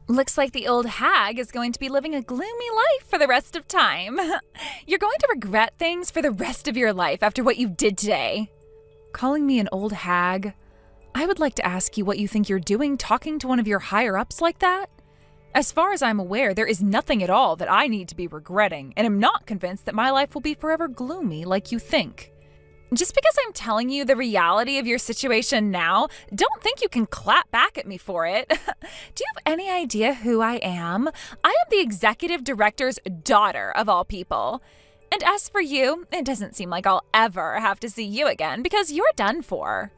Looks like the old hag is going to be living a gloomy life for the rest of time. You're going to regret things for the rest of your life after what you did today. Calling me an old hag? I would like to ask you what you think you're doing talking to one of your higher-ups like that? As far as I'm aware, there is nothing at all that I need to be regretting, and am not convinced that my life will be forever gloomy like you think. Just because I'm telling you the reality of your situation now, don't think you can clap back at me for it. Do you have any idea who I am? I am the executive director's daughter, of all people. And as for you, it doesn't seem like I'll ever have to see you again because you're done for.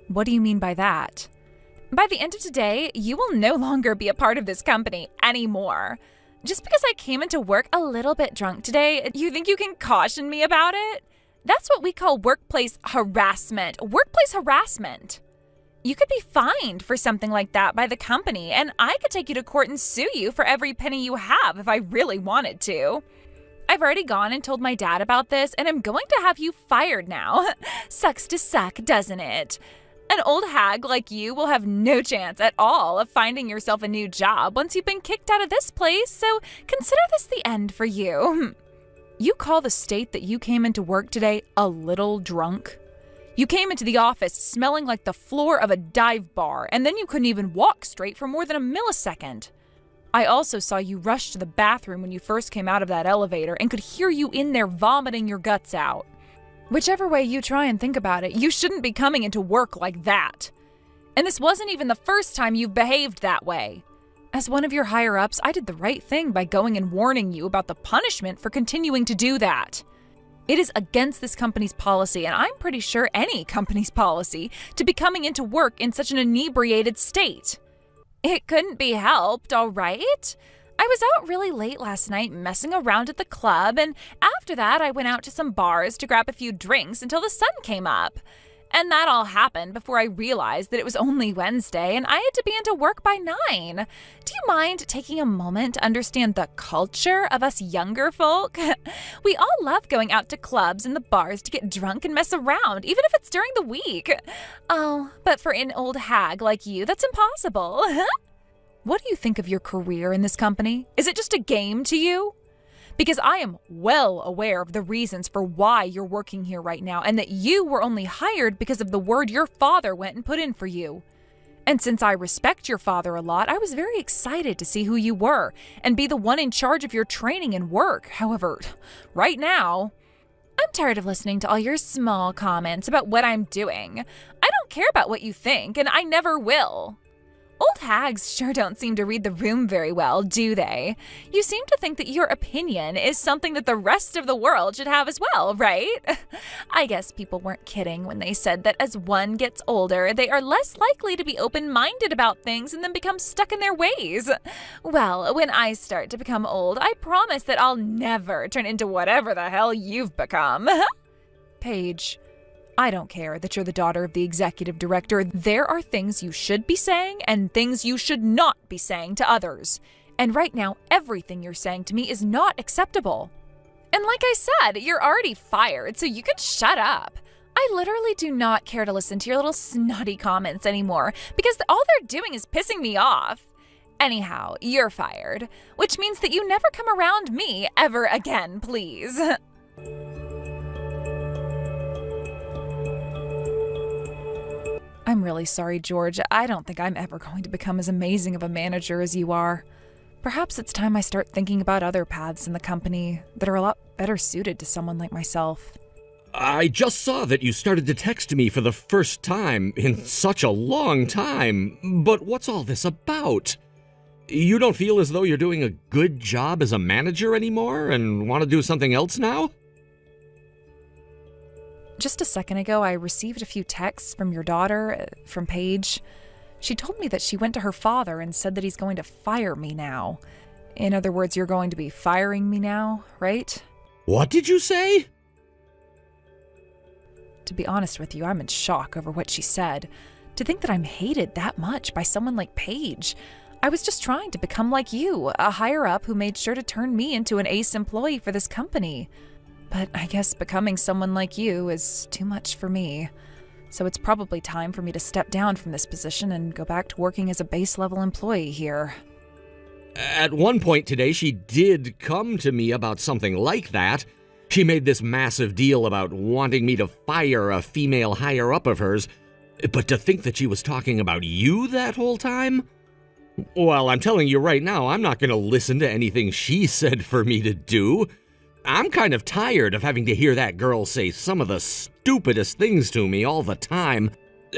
What do you mean by that? By the end of today, you will no longer be a part of this company anymore. Just because I came into work a little bit drunk today, you think you can caution me about it? That's what we call workplace harassment. Workplace harassment. You could be fined for something like that by the company, and I could take you to court and sue you for every penny you have if I really wanted to. I've already gone and told my dad about this, and I'm going to have you fired now. Sucks to suck, doesn't it? An old hag like you will have no chance at all of finding yourself a new job once you've been kicked out of this place, so consider this the end for you. You call the state that you came into work today a little drunk? You came into the office smelling like the floor of a dive bar, and then you couldn't even walk straight for more than a millisecond. I also saw you rush to the bathroom when you first came out of that elevator and could hear you in there vomiting your guts out. Whichever way you try and think about it, you shouldn't be coming into work like that. And this wasn't even the first time you've behaved that way. As one of your higher-ups, I did the right thing by going and warning you about the punishment for continuing to do that. It is against this company's policy, and I'm pretty sure any company's policy, to be coming into work in such an inebriated state. It couldn't be helped, all right? I was out really late last night messing around at the club, and after that I went out to some bars to grab a few drinks until the sun came up. And that all happened before I realized that it was only Wednesday and I had to be into work by 9. Do you mind taking a moment to understand the culture of us younger folk? We all love going out to clubs and the bars to get drunk and mess around, even if it's during the week. Oh, but for an old hag like you, that's impossible. What do you think of your career in this company? Is it just a game to you? Because I am well aware of the reasons for why you're working here right now, and that you were only hired because of the word your father went and put in for you. And since I respect your father a lot, I was very excited to see who you were and be the one in charge of your training and work. However, right now, I'm tired of listening to all your small comments about what I'm doing. I don't care about what you think, and I never will. Old hags sure don't seem to read the room very well, do they? You seem to think that your opinion is something that the rest of the world should have as well, right? I guess people weren't kidding when they said that as one gets older, they are less likely to be open-minded about things and then become stuck in their ways. Well, when I start to become old, I promise that I'll never turn into whatever the hell you've become. Paige, I don't care that you're the daughter of the executive director. There are things you should be saying and things you should not be saying to others. And right now, everything you're saying to me is not acceptable. And like I said, you're already fired, so you can shut up. I literally do not care to listen to your little snotty comments anymore because all they're doing is pissing me off. Anyhow, you're fired, which means that you never come around me ever again, please. I'm really sorry, George. I don't think I'm ever going to become as amazing of a manager as you are. Perhaps it's time I start thinking about other paths in the company that are a lot better suited to someone like myself. I just saw that you started to text me for the first time in such a long time. But what's all this about? You don't feel as though you're doing a good job as a manager anymore and want to do something else now? Just a second ago, I received a few texts from your daughter, from Paige. She told me that she went to her father and said that he's going to fire me now. In other words, you're going to be firing me now, right? What did you say? To be honest with you, I'm in shock over what she said. To think that I'm hated that much by someone like Paige. I was just trying to become like you, a higher-up who made sure to turn me into an ace employee for this company. But I guess becoming someone like you is too much for me. So it's probably time for me to step down from this position and go back to working as a base-level employee here. At one point today, she did come to me about something like that. She made this massive deal about wanting me to fire a female higher-up of hers, but to think that she was talking about you that whole time? Well, I'm telling you right now, I'm not going to listen to anything she said for me to do. I'm kind of tired of having to hear that girl say some of the stupidest things to me all the time.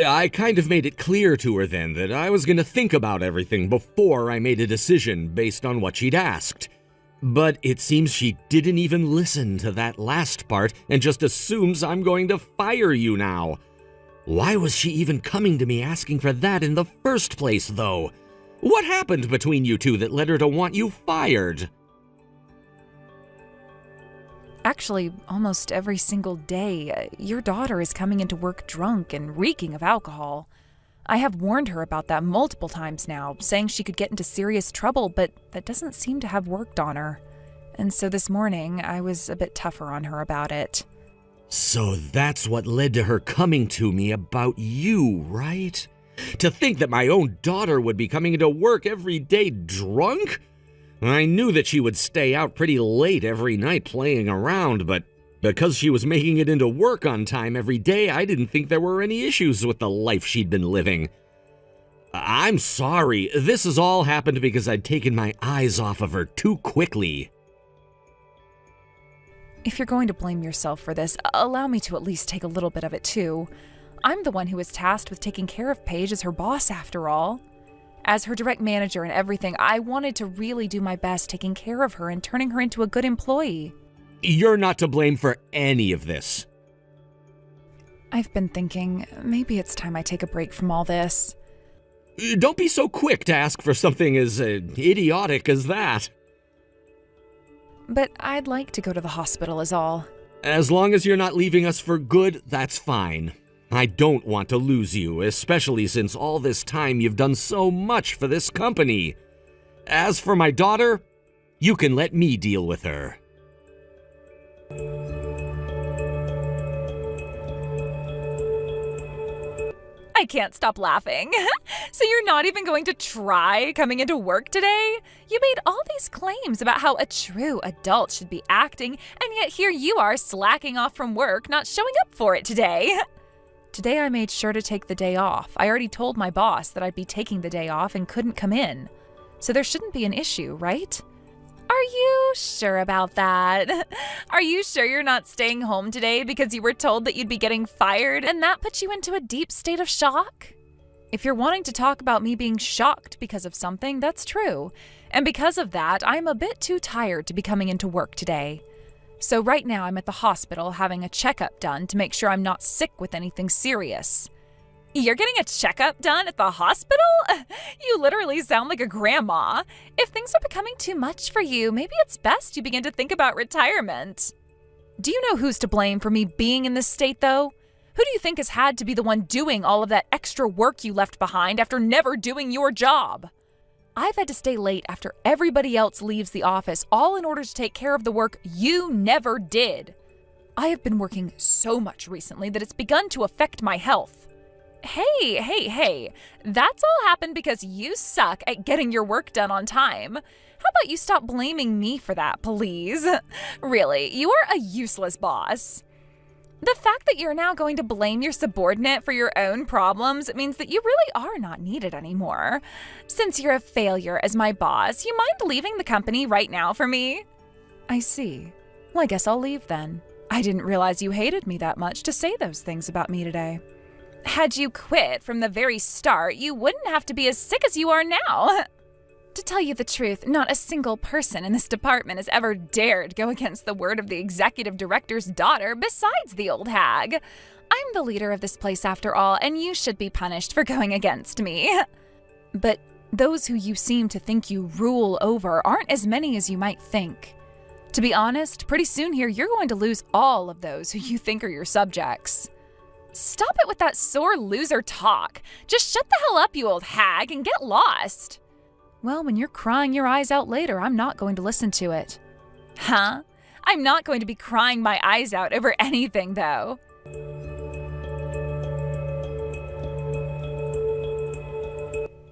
I kind of made it clear to her then that I was going to think about everything before I made a decision based on what she'd asked. But it seems she didn't even listen to that last part and just assumes I'm going to fire you now. Why was she even coming to me asking for that in the first place, though? What happened between you two that led her to want you fired? Actually, almost every single day, your daughter is coming into work drunk and reeking of alcohol. I have warned her about that multiple times now, saying she could get into serious trouble, but that doesn't seem to have worked on her. And so this morning, I was a bit tougher on her about it. So that's what led to her coming to me about you, right? To think that my own daughter would be coming into work every day drunk? I knew that she would stay out pretty late every night playing around, but because she was making it into work on time every day, I didn't think there were any issues with the life she'd been living. I'm sorry, this has all happened because I'd taken my eyes off of her too quickly. If you're going to blame yourself for this, allow me to at least take a little bit of it too. I'm the one who was tasked with taking care of Paige as her boss after all. As her direct manager and everything, I wanted to really do my best taking care of her and turning her into a good employee. You're not to blame for any of this. I've been thinking, maybe it's time I take a break from all this. Don't be so quick to ask for something as idiotic as that. But I'd like to go to the hospital is all. As long as you're not leaving us for good, that's fine. I don't want to lose you, especially since all this time you've done so much for this company. As for my daughter, you can let me deal with her. I can't stop laughing. So you're not even going to try coming into work today? You made all these claims about how a true adult should be acting, and yet here you are slacking off from work, not showing up for it today. Today I made sure to take the day off. I already told my boss that I'd be taking the day off and couldn't come in. So there shouldn't be an issue, right? Are you sure about that? Are you sure you're not staying home today because you were told that you'd be getting fired and that put you into a deep state of shock? If you're wanting to talk about me being shocked because of something, that's true. And because of that, I'm a bit too tired to be coming into work today. So right now I'm at the hospital having a checkup done to make sure I'm not sick with anything serious. You're getting a checkup done at the hospital? You literally sound like a grandma. If things are becoming too much for you, maybe it's best you begin to think about retirement. Do you know who's to blame for me being in this state, though? Who do you think has had to be the one doing all of that extra work you left behind after never doing your job? I've had to stay late after everybody else leaves the office, all in order to take care of the work you never did. I have been working so much recently that it's begun to affect my health. Hey, that's all happened because you suck at getting your work done on time. How about you stop blaming me for that, please? Really, you are a useless boss. The fact that you're now going to blame your subordinate for your own problems means that you really are not needed anymore. Since you're a failure as my boss, you mind leaving the company right now for me? I see. Well, I guess I'll leave then. I didn't realize you hated me that much to say those things about me today. Had you quit from the very start, you wouldn't have to be as sick as you are now. To tell you the truth, not a single person in this department has ever dared go against the word of the executive director's daughter besides the old hag. I'm the leader of this place after all, and you should be punished for going against me. But those who you seem to think you rule over aren't as many as you might think. To be honest, pretty soon here you're going to lose all of those who you think are your subjects. Stop it with that sore loser talk. Just shut the hell up, you old hag, and get lost. Well, when you're crying your eyes out later, I'm not going to listen to it. Huh? I'm not going to be crying my eyes out over anything, though.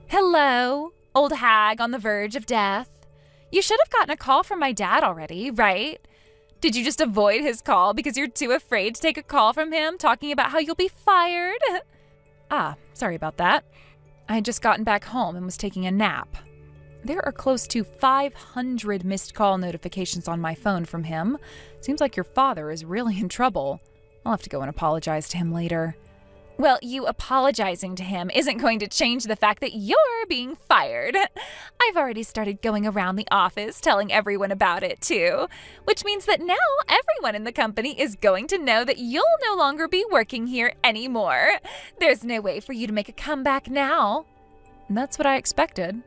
Hello, old hag on the verge of death. You should have gotten a call from my dad already, right? Did you just avoid his call because you're too afraid to take a call from him talking about how you'll be fired? Sorry about that. I had just gotten back home and was taking a nap. There are close to 500 missed call notifications on my phone from him. Seems like your father is really in trouble. I'll have to go and apologize to him later. Well, you apologizing to him isn't going to change the fact that you're being fired. I've already started going around the office telling everyone about it too, which means that now everyone in the company is going to know that you'll no longer be working here anymore. There's no way for you to make a comeback now. And that's what I expected.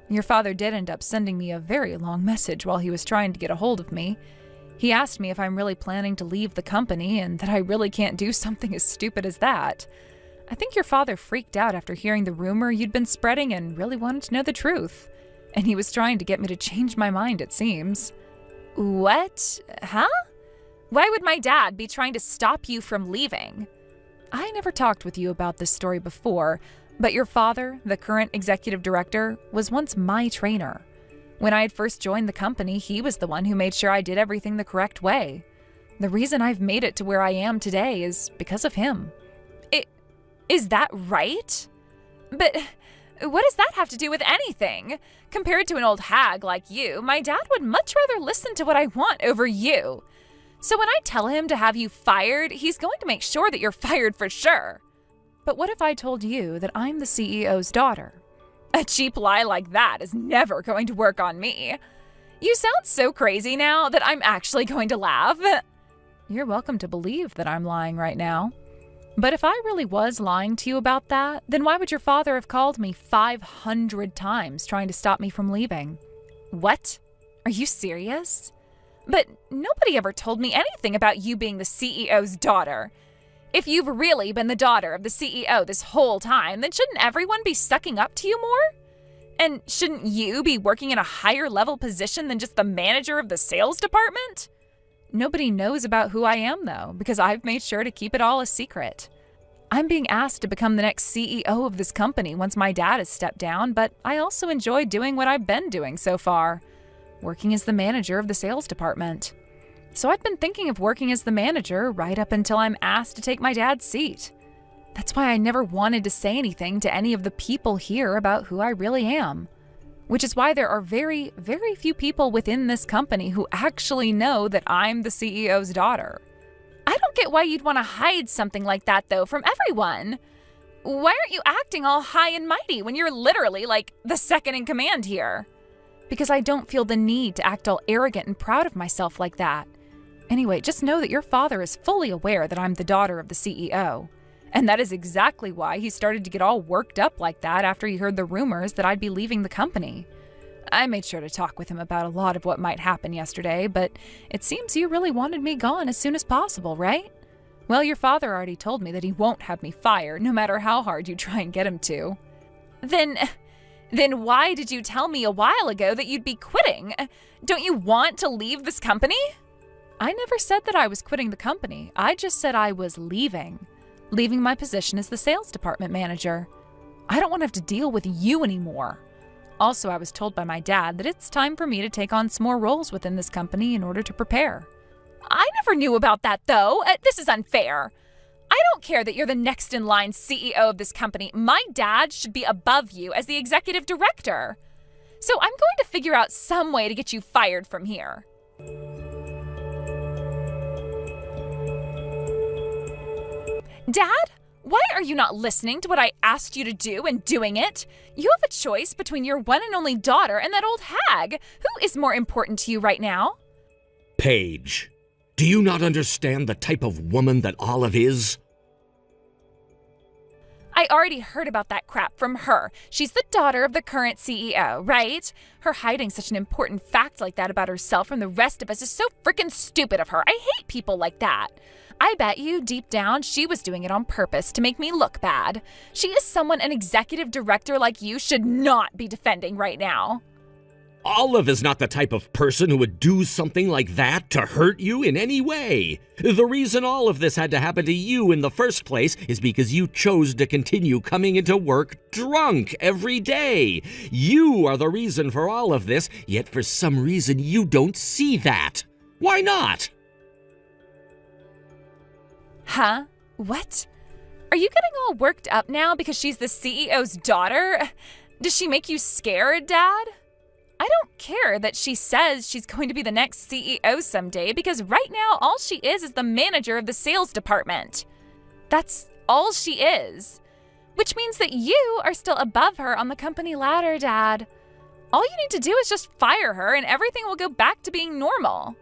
Your father did end up sending me a very long message while he was trying to get a hold of me. He asked me if I'm really planning to leave the company and that I really can't do something as stupid as that. I think your father freaked out after hearing the rumor you'd been spreading and really wanted to know the truth. And he was trying to get me to change my mind, it seems. What? Huh? Why would my dad be trying to stop you from leaving? I never talked with you about this story before, but your father, the current executive director, was once my trainer. When I had first joined the company, he was the one who made sure I did everything the correct way. The reason I've made it to where I am today is because of him. Is that right? But what does that have to do with anything? Compared to an old hag like you, my dad would much rather listen to what I want over you. So when I tell him to have you fired, he's going to make sure that you're fired for sure. But what if I told you that I'm the CEO's daughter? A cheap lie like that is never going to work on me. You sound so crazy now that I'm actually going to laugh. You're welcome to believe that I'm lying right now. But if I really was lying to you about that, then why would your father have called me 500 times trying to stop me from leaving? What? Are you serious? But nobody ever told me anything about you being the CEO's daughter. If you've really been the daughter of the CEO this whole time, then shouldn't everyone be sucking up to you more? And shouldn't you be working in a higher level position than just the manager of the sales department? Nobody knows about who I am, though, because I've made sure to keep it all a secret. I'm being asked to become the next CEO of this company once my dad has stepped down, but I also enjoy doing what I've been doing so far, working as the manager of the sales department. So I've been thinking of working as the manager right up until I'm asked to take my dad's seat. That's why I never wanted to say anything to any of the people here about who I really am. Which is why there are very, very few people within this company who actually know that I'm the CEO's daughter. I don't get why you'd want to hide something like that, though, from everyone. Why aren't you acting all high and mighty when you're literally, like, the second in command here? Because I don't feel the need to act all arrogant and proud of myself like that. Anyway, just know that your father is fully aware that I'm the daughter of the CEO. And that is exactly why he started to get all worked up like that after he heard the rumors that I'd be leaving the company. I made sure to talk with him about a lot of what might happen yesterday, but it seems you really wanted me gone as soon as possible, right? Well, your father already told me that he won't have me fired, no matter how hard you try and get him to. Then why did you tell me a while ago that you'd be quitting? Don't you want to leave this company? I never said that I was quitting the company. I just said I was leaving my position as the sales department manager. I don't want to have to deal with you anymore. Also, I was told by my dad that it's time for me to take on some more roles within this company in order to prepare. I never knew about that, though. This is unfair. I don't care that you're the next in line CEO of this company. My dad should be above you as the executive director. So I'm going to figure out some way to get you fired from here. Dad, why are you not listening to what I asked you to do and doing it? You have a choice between your one and only daughter and that old hag. Who is more important to you right now? Paige, do you not understand the type of woman that Olive is? I already heard about that crap from her. She's the daughter of the current CEO, right? Her hiding such an important fact like that about herself from the rest of us is so freaking stupid of her. I hate people like that. I bet you, deep down, she was doing it on purpose to make me look bad. She is someone an executive director like you should not be defending right now. Olive is not the type of person who would do something like that to hurt you in any way. The reason all of this had to happen to you in the first place is because you chose to continue coming into work drunk every day. You are the reason for all of this, yet for some reason you don't see that. Why not? Huh? What? Are you getting all worked up now because she's the CEO's daughter? Does she make you scared, Dad? I don't care that she says she's going to be the next CEO someday because right now all she is the manager of the sales department. That's all she is. Which means that you are still above her on the company ladder, Dad. All you need to do is just fire her and everything will go back to being normal.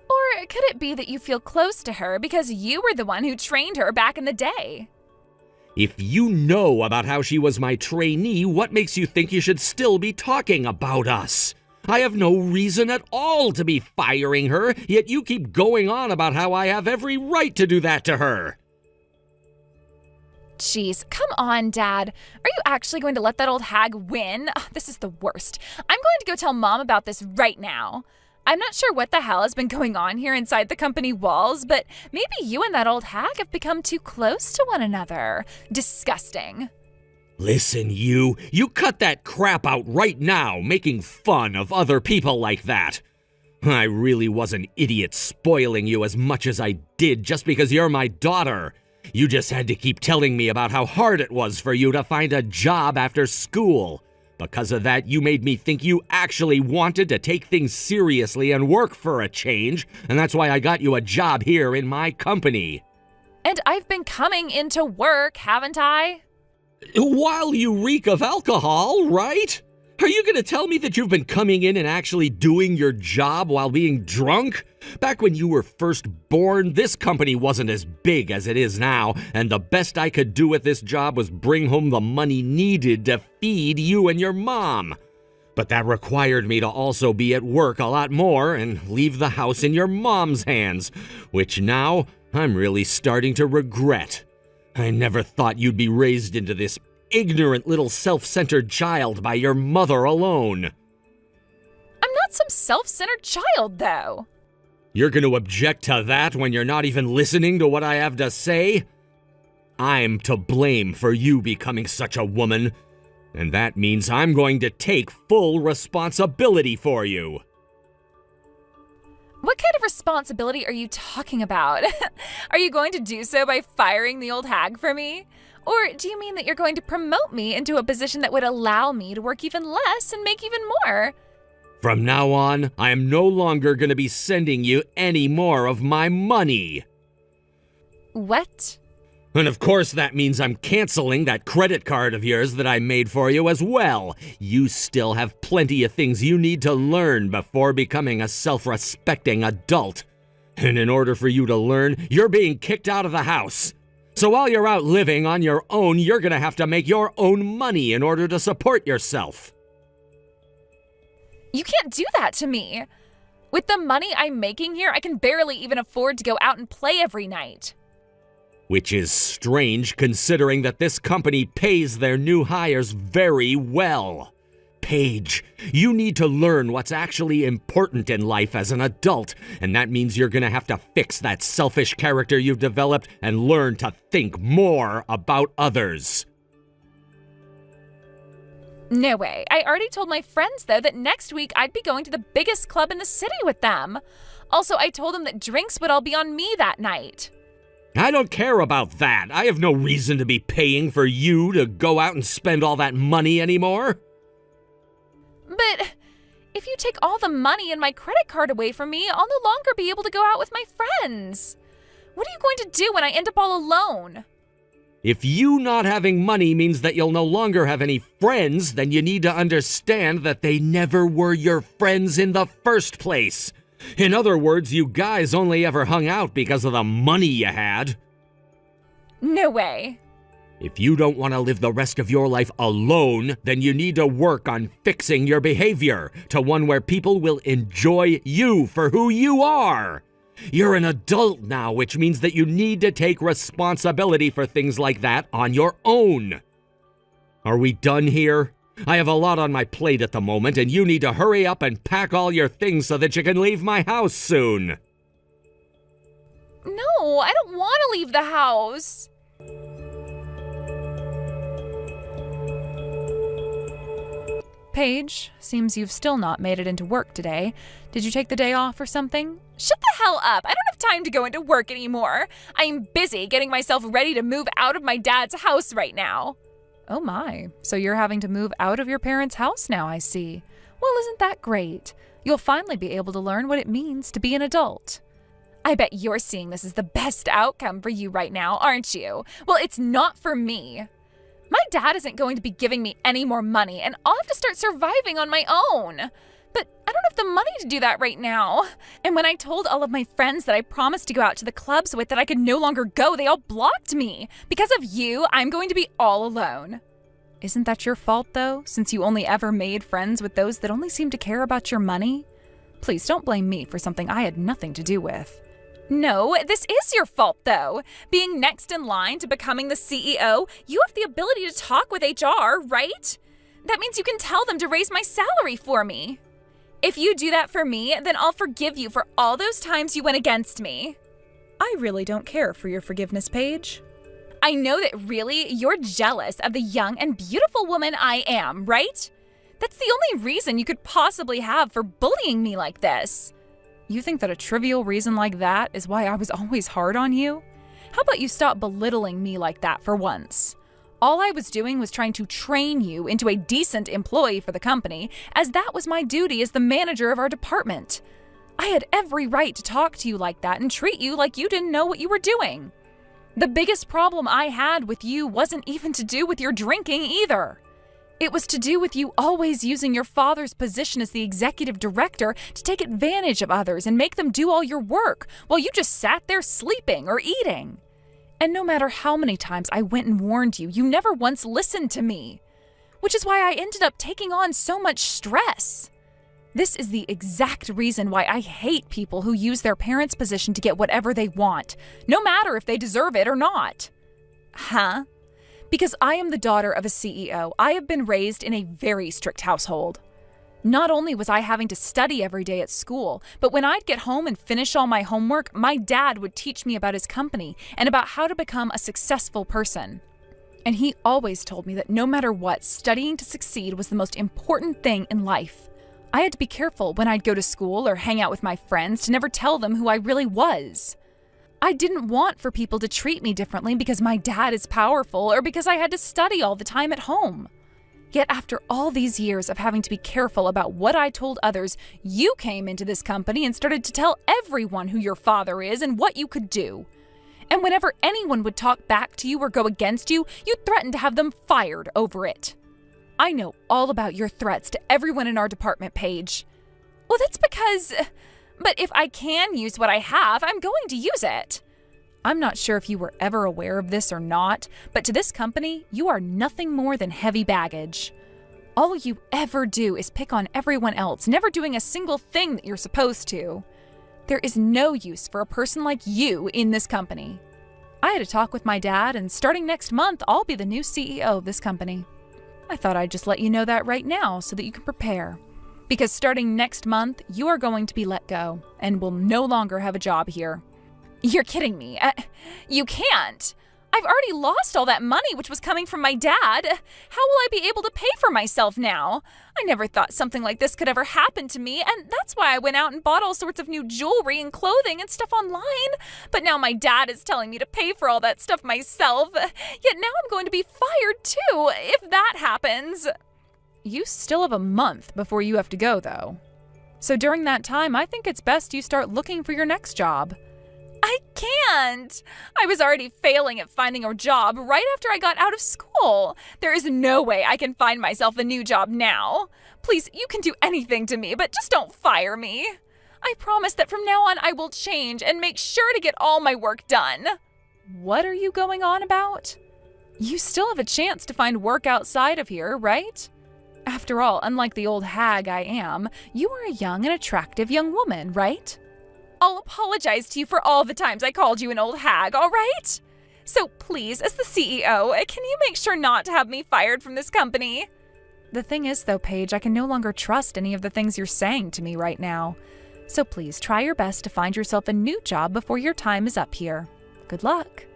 Or could it be that you feel close to her because you were the one who trained her back in the day? If you know about how she was my trainee, what makes you think you should still be talking about us? I have no reason at all to be firing her, yet you keep going on about how I have every right to do that to her. Jeez, come on, Dad. Are you actually going to let that old hag win? Ugh, this is the worst. I'm going to go tell Mom about this right now. I'm not sure what the hell has been going on here inside the company walls, but maybe you and that old hag have become too close to one another. Disgusting. Listen, you cut that crap out right now, making fun of other people like that. I really was an idiot spoiling you as much as I did just because you're my daughter. You just had to keep telling me about how hard it was for you to find a job after school. Because of that, you made me think you actually wanted to take things seriously and work for a change, and that's why I got you a job here in my company. And I've been coming into work, haven't I? While you reek of alcohol, right? Are you going to tell me that you've been coming in and actually doing your job while being drunk? Back when you were first born, this company wasn't as big as it is now, and the best I could do with this job was bring home the money needed to feed you and your mom. But that required me to also be at work a lot more and leave the house in your mom's hands, which now I'm really starting to regret. I never thought you'd be raised into this ignorant little self-centered child by your mother alone. I'm not some self-centered child, though. You're going to object to that when you're not even listening to what I have to say? I'm to blame for you becoming such a woman, and that means I'm going to take full responsibility for you. What kind of responsibility are you talking about? Are you going to do so by firing the old hag for me? Or do you mean that you're going to promote me into a position that would allow me to work even less and make even more? From now on, I am no longer going to be sending you any more of my money. What? And of course that means I'm canceling that credit card of yours that I made for you as well. You still have plenty of things you need to learn before becoming a self-respecting adult. And in order for you to learn, you're being kicked out of the house. So while you're out living on your own, you're going to have to make your own money in order to support yourself. You can't do that to me. With the money I'm making here, I can barely even afford to go out and play every night. Which is strange considering that this company pays their new hires very well. Paige, you need to learn what's actually important in life as an adult, and that means you're gonna have to fix that selfish character you've developed and learn to think more about others. No way. I already told my friends, though, that next week I'd be going to the biggest club in the city with them. Also, I told them that drinks would all be on me that night. I don't care about that. I have no reason to be paying for you to go out and spend all that money anymore. But if you take all the money and my credit card away from me, I'll no longer be able to go out with my friends. What are you going to do when I end up all alone? If you not having money means that you'll no longer have any friends, then you need to understand that they never were your friends in the first place. In other words, you guys only ever hung out because of the money you had. No way. If you don't want to live the rest of your life alone, then you need to work on fixing your behavior to one where people will enjoy you for who you are. You're an adult now, which means that you need to take responsibility for things like that on your own. Are we done here? I have a lot on my plate at the moment, and you need to hurry up and pack all your things so that you can leave my house soon. No, I don't want to leave the house. Paige, seems you've still not made it into work today. Did you take the day off or something? Shut the hell up! I don't have time to go into work anymore. I'm busy getting myself ready to move out of my dad's house right now. Oh my, so you're having to move out of your parents' house now, I see. Well, isn't that great? You'll finally be able to learn what it means to be an adult. I bet you're seeing this as the best outcome for you right now, aren't you? Well, it's not for me. My dad isn't going to be giving me any more money, and I'll have to start surviving on my own. But I don't have the money to do that right now. And when I told all of my friends that I promised to go out to the clubs with that I could no longer go, they all blocked me. Because of you, I'm going to be all alone. Isn't that your fault, though, since you only ever made friends with those that only seem to care about your money? Please don't blame me for something I had nothing to do with. No, this is your fault, though. Being next in line to becoming the CEO, you have the ability to talk with HR, right? That means you can tell them to raise my salary for me. If you do that for me, then I'll forgive you for all those times you went against me. I really don't care for your forgiveness, Paige. I know that really you're jealous of the young and beautiful woman I am, right? That's the only reason you could possibly have for bullying me like this. You think that a trivial reason like that is why I was always hard on you? How about you stop belittling me like that for once? All I was doing was trying to train you into a decent employee for the company, as that was my duty as the manager of our department. I had every right to talk to you like that and treat you like you didn't know what you were doing. The biggest problem I had with you wasn't even to do with your drinking either. It was to do with you always using your father's position as the executive director to take advantage of others and make them do all your work while you just sat there sleeping or eating. And no matter how many times I went and warned you, you never once listened to me. Which is why I ended up taking on so much stress. This is the exact reason why I hate people who use their parents' position to get whatever they want, no matter if they deserve it or not. Huh? Because I am the daughter of a CEO, I have been raised in a very strict household. Not only was I having to study every day at school, but when I'd get home and finish all my homework, my dad would teach me about his company and about how to become a successful person. And he always told me that no matter what, studying to succeed was the most important thing in life. I had to be careful when I'd go to school or hang out with my friends to never tell them who I really was. I didn't want for people to treat me differently because my dad is powerful or because I had to study all the time at home. Yet after all these years of having to be careful about what I told others, you came into this company and started to tell everyone who your father is and what you could do. And whenever anyone would talk back to you or go against you, you threatened to have them fired over it. I know all about your threats to everyone in our department, Paige. Well, that's because... But if I can use what I have, I'm going to use it. I'm not sure if you were ever aware of this or not, but to this company, you are nothing more than heavy baggage. All you ever do is pick on everyone else, never doing a single thing that you're supposed to. There is no use for a person like you in this company. I had a talk with my dad, and starting next month, I'll be the new CEO of this company. I thought I'd just let you know that right now so that you can prepare. Because starting next month, you are going to be let go and will no longer have a job here. You're kidding me. You can't. I've already lost all that money which was coming from my dad. How will I be able to pay for myself now? I never thought something like this could ever happen to me, and that's why I went out and bought all sorts of new jewelry and clothing and stuff online. But now my dad is telling me to pay for all that stuff myself. Yet now I'm going to be fired too, if that happens. You still have a month before you have to go, though. So during that time, I think it's best you start looking for your next job. I can't! I was already failing at finding a job right after I got out of school. There is no way I can find myself a new job now. Please, you can do anything to me, but just don't fire me. I promise that from now on I will change and make sure to get all my work done. What are you going on about? You still have a chance to find work outside of here, right? After all, unlike the old hag I am, you are a young and attractive young woman, right? I'll apologize to you for all the times I called you an old hag, all right? So please, as the CEO, can you make sure not to have me fired from this company? The thing is, though, Paige, I can no longer trust any of the things you're saying to me right now. So please try your best to find yourself a new job before your time is up here. Good luck.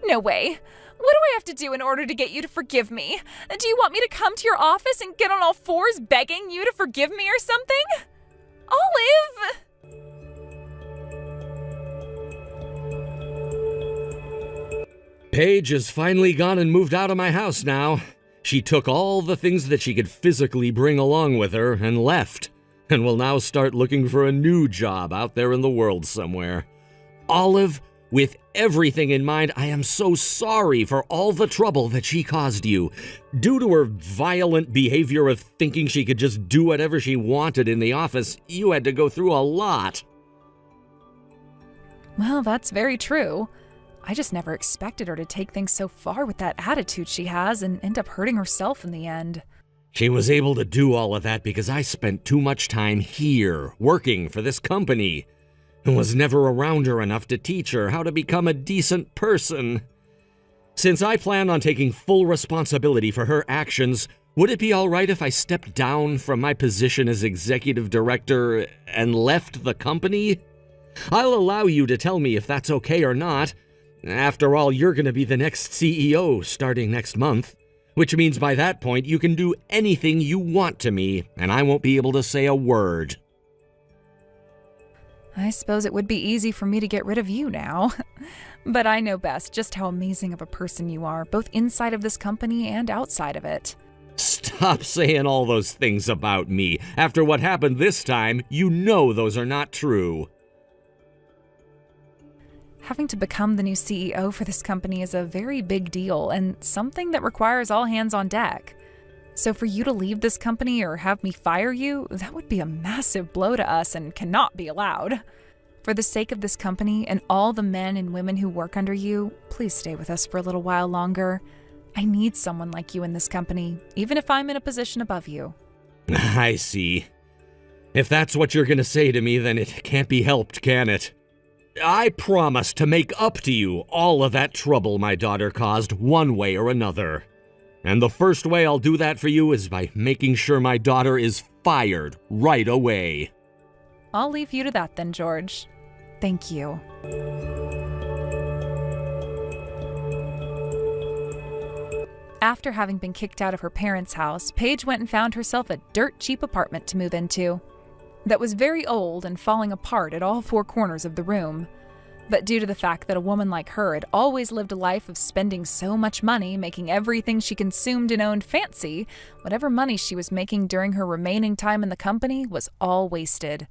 No way. What do I have to do in order to get you to forgive me? Do you want me to come to your office and get on all fours begging you to forgive me or something? Olive! Paige has finally gone and moved out of my house now. She took all the things that she could physically bring along with her and left, and will now start looking for a new job out there in the world somewhere. Olive, with everything in mind, I am so sorry for all the trouble that she caused you. Due to her violent behavior of thinking she could just do whatever she wanted in the office, you had to go through a lot. Well, that's very true. I just never expected her to take things so far with that attitude she has and end up hurting herself in the end. She was able to do all of that because I spent too much time here, working for this company, and was never around her enough to teach her how to become a decent person. Since I plan on taking full responsibility for her actions, would it be all right if I stepped down from my position as executive director and left the company? I'll allow you to tell me if that's okay or not. After all, you're going to be the next CEO starting next month, which means by that point you can do anything you want to me, and I won't be able to say a word. I suppose it would be easy for me to get rid of you now. But I know best just how amazing of a person you are, both inside of this company and outside of it. Stop saying all those things about me. After what happened this time, you know those are not true. Having to become the new CEO for this company is a very big deal and something that requires all hands on deck. So for you to leave this company or have me fire you, that would be a massive blow to us and cannot be allowed. For the sake of this company and all the men and women who work under you, please stay with us for a little while longer. I need someone like you in this company, even if I'm in a position above you. I see. If that's what you're going to say to me, then it can't be helped, can it? I promise to make up to you all of that trouble my daughter caused one way or another. And the first way I'll do that for you is by making sure my daughter is fired right away. I'll leave you to that then, George. Thank you. After having been kicked out of her parents' house, Paige went and found herself a dirt-cheap apartment to move into. That was very old and falling apart at all four corners of the room. But due to the fact that a woman like her had always lived a life of spending so much money, making everything she consumed and owned fancy, whatever money she was making during her remaining time in the company was all wasted.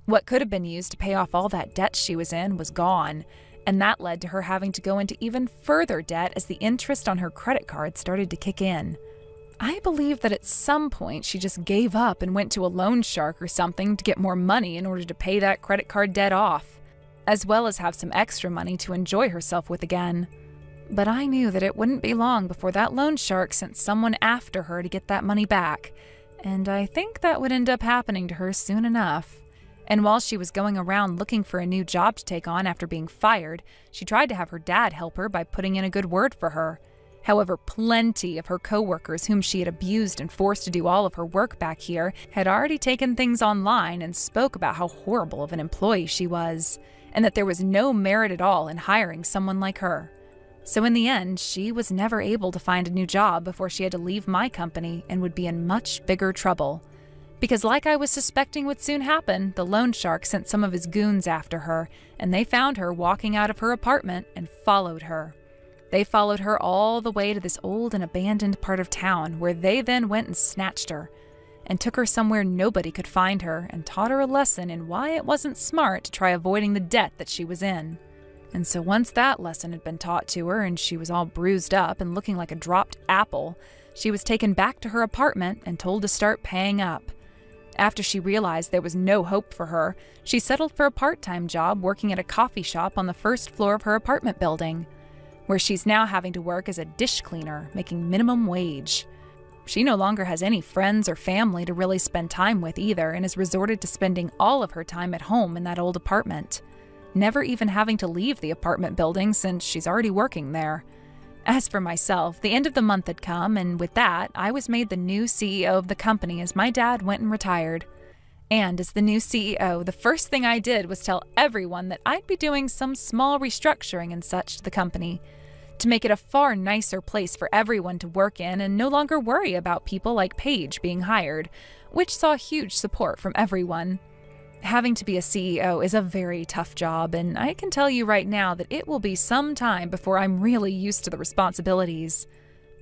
What could have been used to pay off all that debt she was in was gone, and that led to her having to go into even further debt as the interest on her credit card started to kick in. I believe that at some point she just gave up and went to a loan shark or something to get more money in order to pay that credit card debt off, as well as have some extra money to enjoy herself with again. But I knew that it wouldn't be long before that loan shark sent someone after her to get that money back, and I think that would end up happening to her soon enough. And while she was going around looking for a new job to take on after being fired, she tried to have her dad help her by putting in a good word for her. However, plenty of her coworkers whom she had abused and forced to do all of her work back here had already taken things online and spoke about how horrible of an employee she was, and that there was no merit at all in hiring someone like her. So in the end, she was never able to find a new job before she had to leave my company and would be in much bigger trouble. Because like I was suspecting would soon happen, the loan shark sent some of his goons after her, and they found her walking out of her apartment and followed her. They followed her all the way to this old and abandoned part of town, where they then went and snatched her, and took her somewhere nobody could find her, and taught her a lesson in why it wasn't smart to try avoiding the debt that she was in. And so once that lesson had been taught to her, and she was all bruised up and looking like a dropped apple, she was taken back to her apartment and told to start paying up. After she realized there was no hope for her, she settled for a part-time job working at a coffee shop on the first floor of her apartment building, where she's now having to work as a dish cleaner, making minimum wage. She no longer has any friends or family to really spend time with either, and has resorted to spending all of her time at home in that old apartment, never even having to leave the apartment building since she's already working there. As for myself, the end of the month had come, and with that, I was made the new CEO of the company as my dad went and retired. And as the new CEO, the first thing I did was tell everyone that I'd be doing some small restructuring and such to the company to make it a far nicer place for everyone to work in and no longer worry about people like Paige being hired, which saw huge support from everyone. Having to be a CEO is a very tough job, and I can tell you right now that it will be some time before I'm really used to the responsibilities.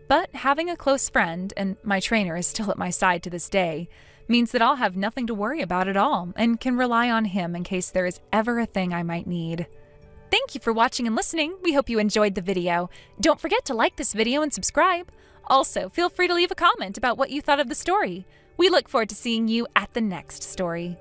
But having a close friend, and my trainer is still at my side to this day, means that I'll have nothing to worry about at all and can rely on him in case there is ever a thing I might need. Thank you for watching and listening. We hope you enjoyed the video. Don't forget to like this video and subscribe. Also, feel free to leave a comment about what you thought of the story. We look forward to seeing you at the next story.